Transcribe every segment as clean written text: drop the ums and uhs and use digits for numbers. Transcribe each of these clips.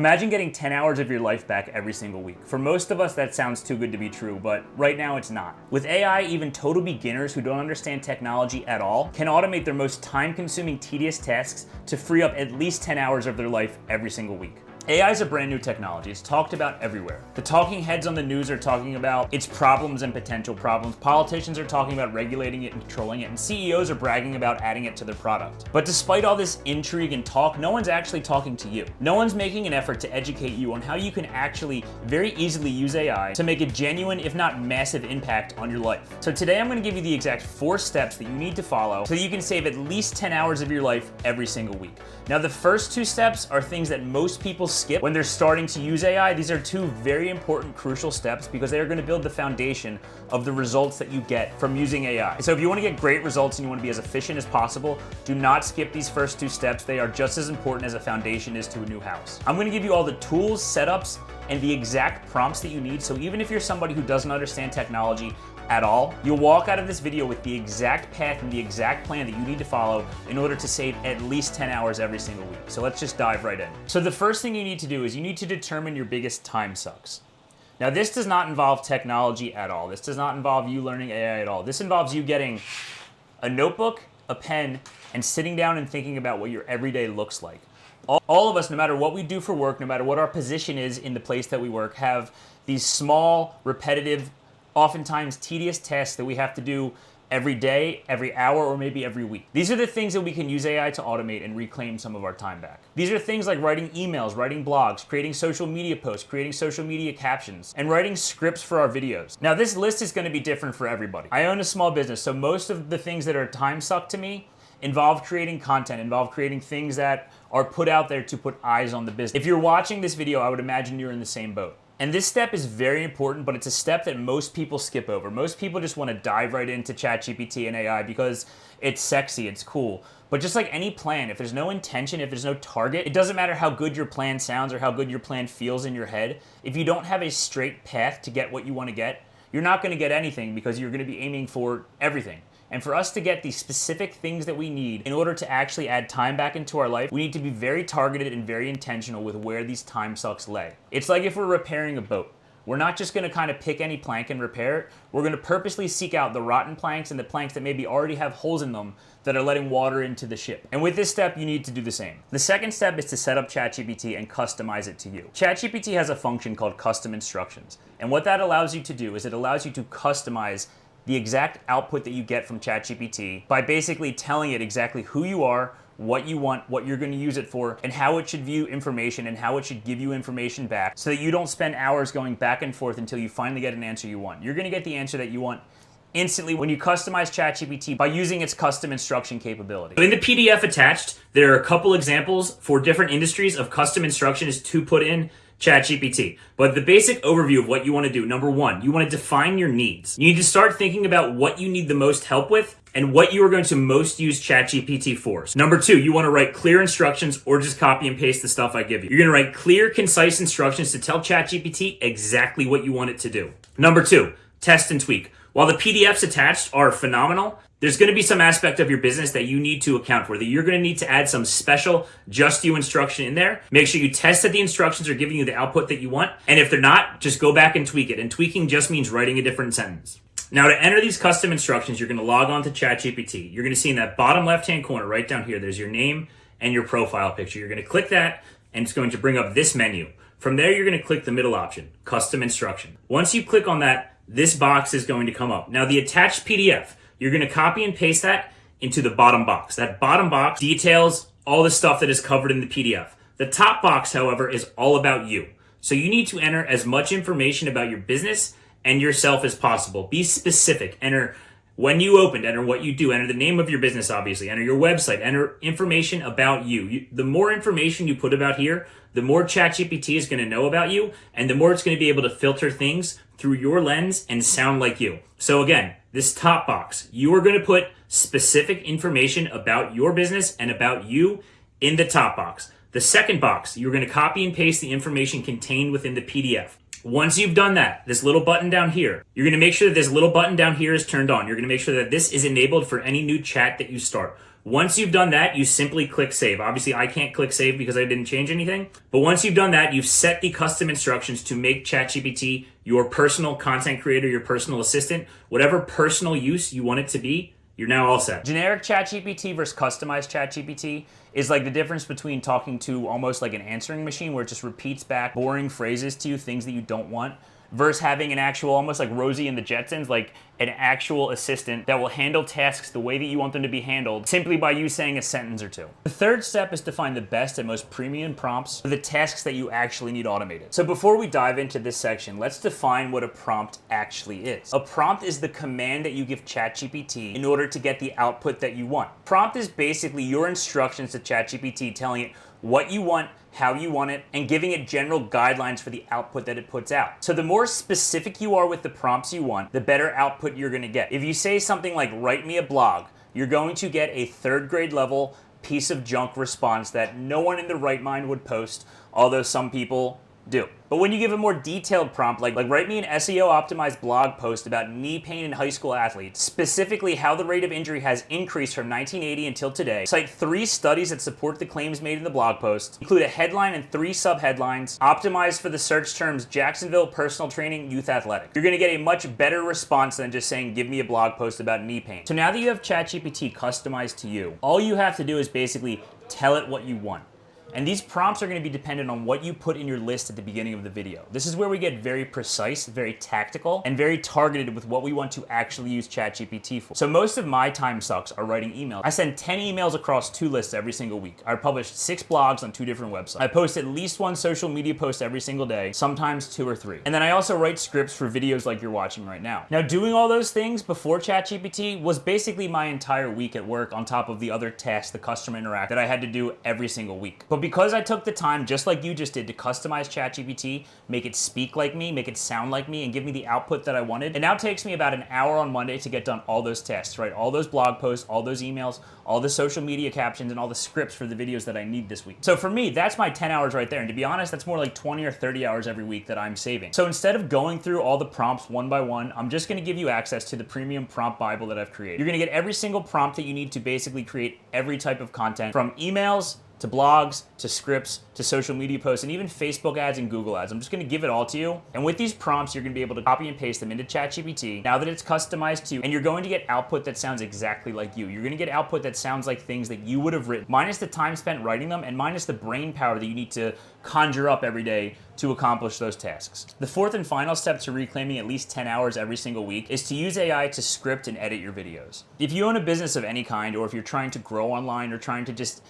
Imagine getting 10 hours of your life back every single week. For most of us, that sounds too good to be true, but right now it's not. With AI, even total beginners who don't understand technology at all can automate their most time-consuming, tedious tasks to free up at least 10 hours of their life every single week. AI is a brand new technology. It's talked about everywhere. The talking heads on the news are talking about its problems and potential problems. Politicians are talking about regulating it and controlling it, and CEOs are bragging about adding it to their product. But despite all this intrigue and talk, no one's actually talking to you. No one's making an effort to educate you on how you can actually very easily use AI to make a genuine, if not massive, impact on your life. So today I'm going to give you the exact 4 steps that you need to follow so that you can save at least 10 hours of your life every single week. Now, the first 2 steps are things that most people skip when they're starting to use AI. These are 2 very important, crucial steps because they are going to build the foundation of the results that you get from using AI. So if you want to get great results and you want to be as efficient as possible, do not skip these first 2 steps. They are just as important as a foundation is to a new house. I'm going to give you all the tools, setups, and the exact prompts that you need. So even if you're somebody who doesn't understand technology at all, you'll walk out of this video with the exact path and the exact plan that you need to follow in order to save at least 10 hours every single week. So let's just dive right in. So the first thing you need to do is you need to determine your biggest time sucks. Now, this does not involve technology at all. This does not involve you learning AI at all. This involves you getting a notebook, a pen, and sitting down and thinking about what your everyday looks like. All of us, no matter what we do for work, no matter what our position is in the place that we work, have these small, repetitive, oftentimes tedious tasks that we have to do every day, every hour, or maybe every week. These are the things that we can use AI to automate and reclaim some of our time back. These are things like writing emails, writing blogs, creating social media posts, creating social media captions, and writing scripts for our videos. Now, this list is going to be different for everybody. I own a small business, so most of the things that are time suck to me involve creating content, involve creating things that are put out there to put eyes on the business. If you're watching this video, I would imagine you're in the same boat. And this step is very important, but it's a step that most people skip over. Most people just want to dive right into ChatGPT and AI because it's sexy, it's cool. But just like any plan, if there's no intention, if there's no target, it doesn't matter how good your plan sounds or how good your plan feels in your head. If you don't have a straight path to get what you want to get, you're not going to get anything because you're going to be aiming for everything. And for us to get the specific things that we need in order to actually add time back into our life, we need to be very targeted and very intentional with where these time sucks lay. It's like if we're repairing a boat. We're not just going to kind of pick any plank and repair it. We're going to purposely seek out the rotten planks and the planks that maybe already have holes in them that are letting water into the ship. And with this step, you need to do the same. The second step is to set up ChatGPT and customize it to you. ChatGPT has a function called custom instructions. And what that allows you to do is it allows you to customize the exact output that you get from ChatGPT by basically telling it exactly who you are, what you want, what you're going to use it for, and how it should view information and how it should give you information back so that you don't spend hours going back and forth until you finally get an answer you want. You're going to get the answer that you want instantly when you customize ChatGPT by using its custom instruction capability. In the PDF attached, there are a couple examples for different industries of custom instructions to put in ChatGPT. But the basic overview of what you want to do, number 1, you want to define your needs. You need to start thinking about what you need the most help with and what you are going to most use ChatGPT for. Number 2, you want to write clear instructions or just copy and paste the stuff I give you. You're going to write clear, concise instructions to tell ChatGPT exactly what you want it to do. Number 2, test and tweak. While the PDFs attached are phenomenal, there's going to be some aspect of your business that you need to account for, that you're going to need to add some special just you instruction in there. Make sure you test that the instructions are giving you the output that you want. And if they're not, just go back and tweak it. And tweaking just means writing a different sentence. Now, to enter these custom instructions, you're going to log on to ChatGPT. You're going to see in that bottom left-hand corner right down here, there's your name and your profile picture. You're going to click that, and it's going to bring up this menu. From there, you're going to click the middle option, custom instruction. Once you click on that, this box is going to come up. Now, the attached PDF, you're going to copy and paste that into the bottom box. That bottom box details all the stuff that is covered in the PDF. The top box, however, is all about you. So you need to enter as much information about your business and yourself as possible. Be specific. Enter when you opened, enter what you do, enter the name of your business, obviously, enter your website, enter information about you. The more information you put about here, the more ChatGPT is going to know about you, and the more it's going to be able to filter things through your lens and sound like you. So again, this top box, you are going to put specific information about your business and about you in the top box. The second box, you're going to copy and paste the information contained within the PDF. Once you've done that, this little button down here, you're going to make sure that this little button down here is turned on. You're going to make sure that this is enabled for any new chat that you start. Once you've done that, you simply click save. Obviously, I can't click save because I didn't change anything. But once you've done that, you've set the custom instructions to make ChatGPT your personal content creator, your personal assistant, whatever personal use you want it to be. You're now all set. Generic ChatGPT versus customized ChatGPT is like the difference between talking to almost like an answering machine where it just repeats back boring phrases to you, things that you don't want, versus having an actual, almost like Rosie and the Jetsons, like an actual assistant that will handle tasks the way that you want them to be handled simply by you saying a sentence or two. The third step is to find the best and most premium prompts for the tasks that you actually need automated. So before we dive into this section, let's define what a prompt actually is. A prompt is the command that you give ChatGPT in order to get the output that you want. Prompt is basically your instructions to ChatGPT telling it what you want, how you want it, and giving it general guidelines for the output that it puts out. So the more specific you are with the prompts you want, the better output you're gonna get. If you say something like, write me a blog, you're going to get a third grade level piece of junk response that no one in their right mind would post, although some people do. But when you give a more detailed prompt, like write me an SEO optimized blog post about knee pain in high school athletes, specifically how the rate of injury has increased from 1980 until today, cite 3 studies that support the claims made in the blog post, include a headline and 3 subheadlines, optimized for the search terms Jacksonville personal training, youth athletic. You're gonna get a much better response than just saying, give me a blog post about knee pain. So now that you have ChatGPT customized to you, all you have to do is basically tell it what you want. And these prompts are going to be dependent on what you put in your list at the beginning of the video. This is where we get very precise, very tactical, and very targeted with what we want to actually use ChatGPT for. So most of my time sucks are writing emails. I send 10 emails across 2 lists every single week. I publish 6 blogs on 2 different websites. I post at least 1 social media post every single day, sometimes 2 or 3. And then I also write scripts for videos like you're watching right now. Now, doing all those things before ChatGPT was basically my entire week at work on top of the other tasks, the customer interact that I had to do every single week. But because I took the time, just like you just did, to customize ChatGPT, make it speak like me, make it sound like me, and give me the output that I wanted, it now takes me about an hour on Monday to get done all those tasks, right? All those blog posts, all those emails, all the social media captions, and all the scripts for the videos that I need this week. So for me, that's my 10 hours right there. And to be honest, that's more like 20 or 30 hours every week that I'm saving. So instead of going through all the prompts one by one, I'm just gonna give you access to the premium prompt Bible that I've created. You're gonna get every single prompt that you need to basically create every type of content, from emails to blogs, to scripts, to social media posts, and even Facebook ads and Google ads. I'm just gonna give it all to you. And with these prompts, you're gonna be able to copy and paste them into ChatGPT now that it's customized to you, and you're going to get output that sounds exactly like you. You're gonna get output that sounds like things that you would have written, minus the time spent writing them, and minus the brain power that you need to conjure up every day to accomplish those tasks. The fourth and final step to reclaiming at least 10 hours every single week is to use AI to script and edit your videos. If you own a business of any kind, or if you're trying to grow online or trying to just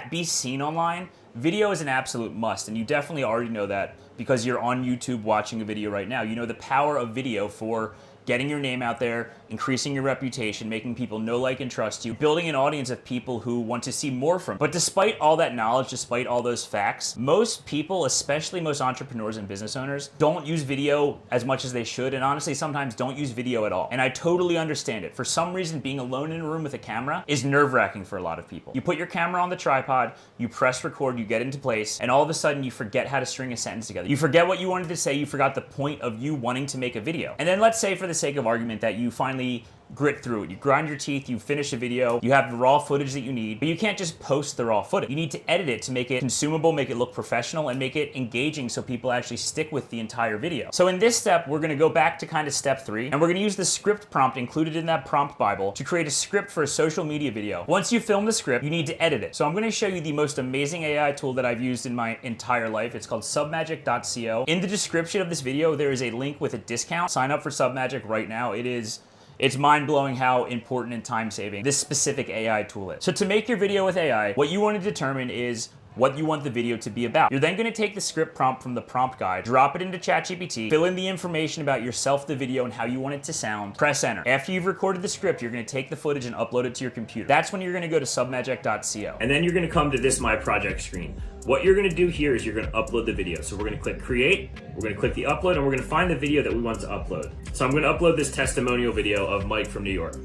be seen online, video is an absolute must, and you definitely already know that because you're on YouTube watching a video right now. You know the power of video for getting your name out there, increasing your reputation, making people know, like, and trust you, building an audience of people who want to see more from you. But despite all that knowledge, despite all those facts, most people, especially most entrepreneurs and business owners, don't use video as much as they should, and honestly, sometimes don't use video at all. And I totally understand it. For some reason, being alone in a room with a camera is nerve-wracking for a lot of people. You put your camera on the tripod, you press record, you get into place, and all of a sudden you forget how to string a sentence together. You forget what you wanted to say, you forgot the point of you wanting to make a video. And then let's say, for the sake of argument, that you finally grit through it. You grind your teeth, you finish a video, you have the raw footage that you need, but you can't just post the raw footage. You need to edit it to make it consumable, make it look professional, and make it engaging so people actually stick with the entire video. So in this step, we're gonna go back to kind of step 3, and we're gonna use the script prompt included in that prompt Bible to create a script for a social media video. Once you film the script, you need to edit it. So I'm gonna show you the most amazing AI tool that I've used in my entire life. It's called submagic.co. In the description of this video, there is a link with a discount. Sign up for Submagic right now. It's mind-blowing how important and time-saving this specific AI tool is. So to make your video with AI, what you want to determine is what you want the video to be about. You're then going to take the script prompt from the prompt guide, drop it into ChatGPT, fill in the information about yourself, the video, and how you want it to sound, press enter. After you've recorded the script, you're going to take the footage and upload it to your computer. That's when you're going to go to submagic.co. And then you're going to come to this My Project screen. What you're going to do here is you're going to upload the video. So we're going to click create, we're going to click the upload, and we're going to find the video that we want to upload. So I'm going to upload this testimonial video of Mike from New York.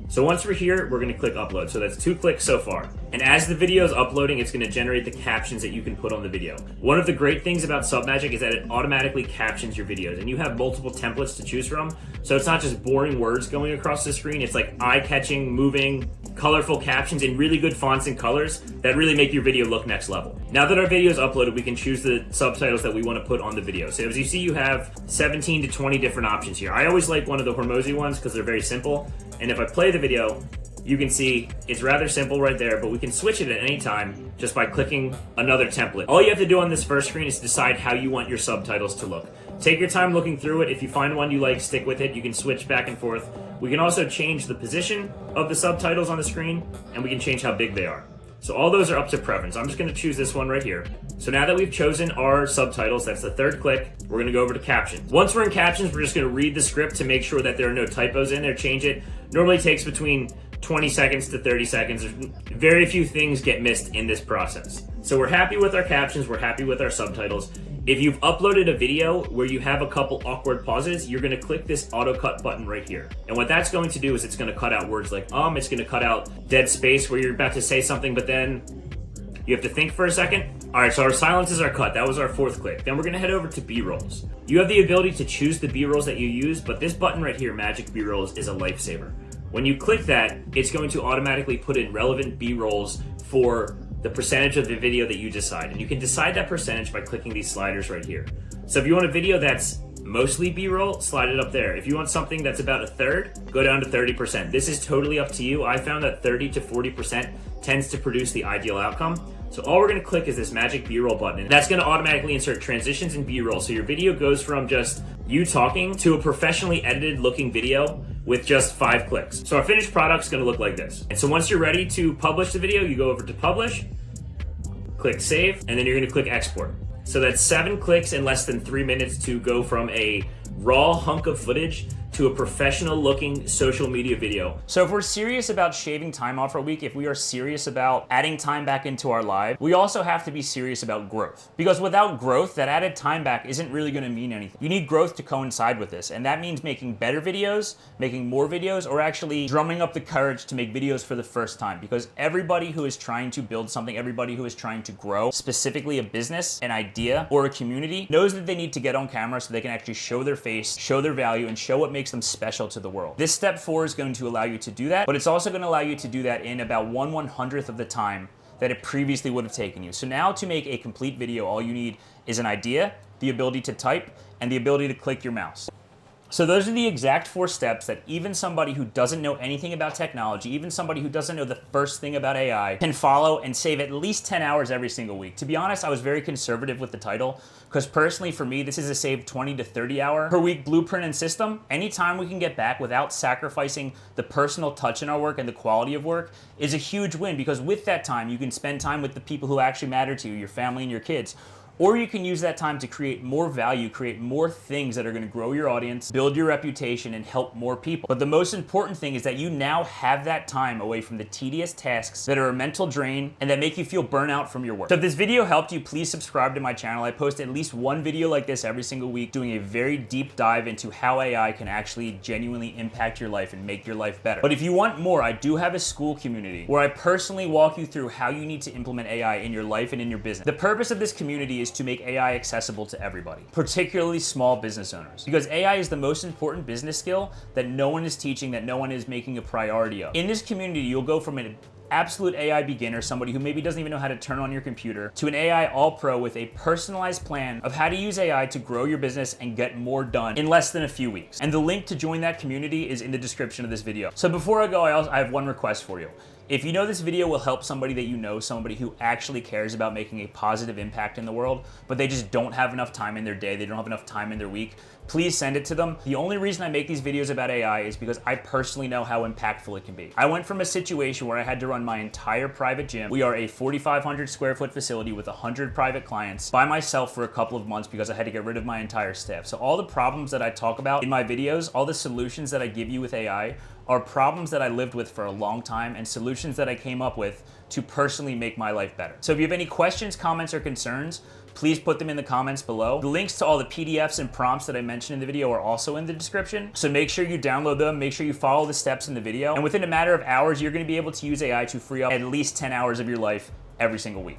So once we're here, we're going to click upload. So that's 2 clicks so far. And as the video is uploading, it's going to generate the captions that you can put on the video. One of the great things about Submagic is that it automatically captions your videos, and you have multiple templates to choose from. So it's not just boring words going across the screen. It's like eye-catching, moving, colorful captions in really good fonts and colors that really make your video look next level. Now that our video is uploaded, we can choose the subtitles that we want to put on the video. So as you see, you have 17 to 20 different options here. I always like one of the Hormozy ones because they're very simple. And if I play the video, you can see it's rather simple right there, but we can switch it at any time just by clicking another template. All you have to do on this first screen is decide how you want your subtitles to look. Take your time looking through it. If you find one you like, stick with it. You can switch back and forth. We can also change the position of the subtitles on the screen, and we can change how big they are. So all those are up to preference. I'm just gonna choose this one right here. So now that we've chosen our subtitles, that's the third click, we're gonna go over to captions. Once we're in captions, we're just gonna read the script to make sure that there are no typos in there, change it. Normally takes between 20 seconds to 30 seconds. Very few things get missed in this process. So we're happy with our captions, we're happy with our subtitles. If you've uploaded a video where you have a couple awkward pauses, you're gonna click this auto cut button right here. And what that's going to do is it's gonna cut out words like it's gonna cut out dead space where you're about to say something, but then you have to think for a second. All right, so our silences are cut. That was our fourth click. Then we're gonna head over to B-rolls. You have the ability to choose the B-rolls that you use, but this button right here, Magic B-rolls, is a lifesaver. When you click that, it's going to automatically put in relevant B-rolls for the percentage of the video that you decide. And you can decide that percentage by clicking these sliders right here. So if you want a video that's mostly B-roll, slide it up there. If you want something that's about a third, go down to 30%. This is totally up to you. I found that 30 to 40% tends to produce the ideal outcome. So all we're gonna click is this magic B-roll button. And that's gonna automatically insert transitions and B-roll. So your video goes from just you talking to a professionally edited looking video with just 5 clicks. So our finished product's gonna look like this. And so once you're ready to publish the video, you go over to publish, click save, and then you're gonna click export. So that's 7 clicks in less than 3 minutes to go from a raw hunk of footage to a professional looking social media video. So if we're serious about shaving time off our week, if we are serious about adding time back into our life, we also have to be serious about growth. Because without growth, that added time back isn't really gonna mean anything. You need growth to coincide with this, and that means making better videos, making more videos, or actually drumming up the courage to make videos for the first time. Because everybody who is trying to build something, everybody who is trying to grow, specifically a business, an idea, or a community, knows that they need to get on camera so they can actually show their face, show their value, and show what makes them special to the world. This step 4 is going to allow you to do that, but it's also going to allow you to do that in about 1/100th of the time that it previously would have taken you. So now to make a complete video, all you need is an idea, the ability to type, and the ability to click your mouse. So those are the exact 4 steps that even somebody who doesn't know anything about technology, even somebody who doesn't know the first thing about AI, can follow and save at least 10 hours every single week. To be honest, I was very conservative with the title because personally for me, this is a save 20 to 30 hour per week blueprint and system. Anytime we can get back without sacrificing the personal touch in our work and the quality of work is a huge win, because with that time, you can spend time with the people who actually matter to you, your family and your kids. Or you can use that time to create more value, create more things that are gonna grow your audience, build your reputation, and help more people. But the most important thing is that you now have that time away from the tedious tasks that are a mental drain and that make you feel burnout from your work. So if this video helped you, please subscribe to my channel. I post at least one video like this every single week, doing a very deep dive into how AI can actually genuinely impact your life and make your life better. But if you want more, I do have a school community where I personally walk you through how you need to implement AI in your life and in your business. The purpose of this community is to make AI accessible to everybody, particularly small business owners, because AI is the most important business skill that no one is teaching, that no one is making a priority of. In this community, you'll go from an absolute AI beginner, somebody who maybe doesn't even know how to turn on your computer, to an AI all-pro with a personalized plan of how to use AI to grow your business and get more done in less than a few weeks. And the link to join that community is in the description of this video. So before I go, I have one request for you. If you know this video will help somebody that you know, somebody who actually cares about making a positive impact in the world, but they just don't have enough time in their day, they don't have enough time in their week, please send it to them. The only reason I make these videos about AI is because I personally know how impactful it can be. I went from a situation where I had to run my entire private gym. We are a 4,500 square foot facility with 100 private clients by myself for a couple of months because I had to get rid of my entire staff. So all the problems that I talk about in my videos, all the solutions that I give you with AI are problems that I lived with for a long time and solutions that I came up with to personally make my life better. So if you have any questions, comments, or concerns, please put them in the comments below. The links to all the PDFs and prompts that I mentioned in the video are also in the description. So make sure you download them, make sure you follow the steps in the video, and within a matter of hours, you're gonna be able to use AI to free up at least 10 hours of your life every single week.